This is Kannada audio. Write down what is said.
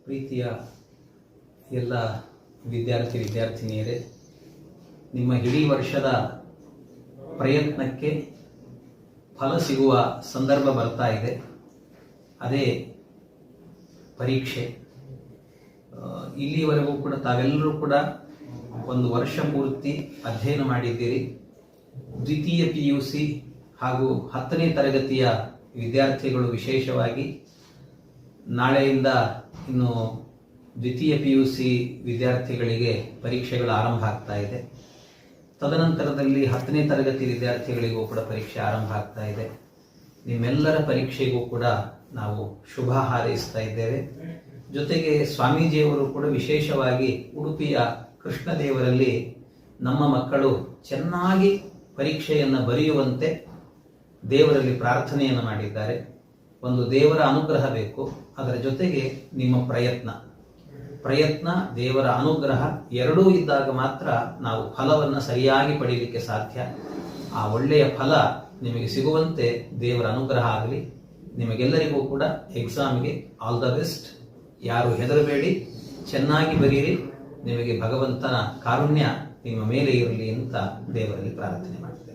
ಪ್ರೀತಿಯ ಎಲ್ಲ ವಿದ್ಯಾರ್ಥಿನಿಯರೇ, ನಿಮ್ಮ ಇಡೀ ವರ್ಷದ ಪ್ರಯತ್ನಕ್ಕೆ ಫಲ ಸಿಗುವ ಸಂದರ್ಭ ಬರ್ತಾ ಇದೆ. ಅದೇ ಪರೀಕ್ಷೆ. ಇಲ್ಲಿವರೆಗೂ ಕೂಡ ತಾವೆಲ್ಲರೂ ಕೂಡ ಒಂದು ವರ್ಷ ಪೂರ್ತಿ ಅಧ್ಯಯನ ಮಾಡಿದ್ದೀರಿ. ದ್ವಿತೀಯ PUC ಹಾಗೂ 10ನೇ ತರಗತಿಯ ವಿದ್ಯಾರ್ಥಿಗಳು ವಿಶೇಷವಾಗಿ ನಾಳೆಯಿಂದ ಇನ್ನು ದ್ವಿತೀಯ PUC ವಿದ್ಯಾರ್ಥಿಗಳಿಗೆ ಪರೀಕ್ಷೆಗಳು ಆರಂಭ ಆಗ್ತಾ ಇದೆ. ತದನಂತರದಲ್ಲಿ 10ನೇ ತರಗತಿ ವಿದ್ಯಾರ್ಥಿಗಳಿಗೂ ಕೂಡ ಪರೀಕ್ಷೆ ಆರಂಭ ಆಗ್ತಾ ಇದೆ. ನಿಮ್ಮೆಲ್ಲರ ಪರೀಕ್ಷೆಗೂ ಕೂಡ ನಾವು ಶುಭ ಹಾರೈಸ್ತಾ ಇದ್ದೇವೆ. ಜೊತೆಗೆ ಸ್ವಾಮೀಜಿಯವರು ಕೂಡ ವಿಶೇಷವಾಗಿ ಉಡುಪಿಯ ಕೃಷ್ಣದೇವರಲ್ಲಿ ನಮ್ಮ ಮಕ್ಕಳು ಚೆನ್ನಾಗಿ ಪರೀಕ್ಷೆಯನ್ನು ಬರೆಯುವಂತೆ ದೇವರಲ್ಲಿ ಪ್ರಾರ್ಥನೆಯನ್ನು ಮಾಡಿದ್ದಾರೆ. ಒಂದು ದೇವರ ಅನುಗ್ರಹ ಬೇಕು, ಅದರ ಜೊತೆಗೆ ನಿಮ್ಮ ಪ್ರಯತ್ನ ದೇವರ ಅನುಗ್ರಹ ಎರಡೂ ಇದ್ದಾಗ ಮಾತ್ರ ನಾವು ಫಲವನ್ನು ಸರಿಯಾಗಿ ಪಡೆಯಲಿಕ್ಕೆ ಸಾಧ್ಯ. ಆ ಒಳ್ಳೆಯ ಫಲ ನಿಮಗೆ ಸಿಗುವಂತೆ ದೇವರ ಅನುಗ್ರಹ ಆಗಲಿ. ನಿಮಗೆಲ್ಲರಿಗೂ ಕೂಡ ಎಕ್ಸಾಮ್ಗೆ ಆಲ್ ದ ಬೆಸ್ಟ್. ಯಾರು ಹೆದರಬೇಡಿ, ಚೆನ್ನಾಗಿ ಬರೀರಿ. ನಿಮಗೆ ಭಗವಂತನ ಕಾರುಣ್ಯ ನಿಮ್ಮ ಮೇಲೆ ಇರಲಿ ಅಂತ ದೇವರಲ್ಲಿ ಪ್ರಾರ್ಥನೆ ಮಾಡ್ತೇವೆ.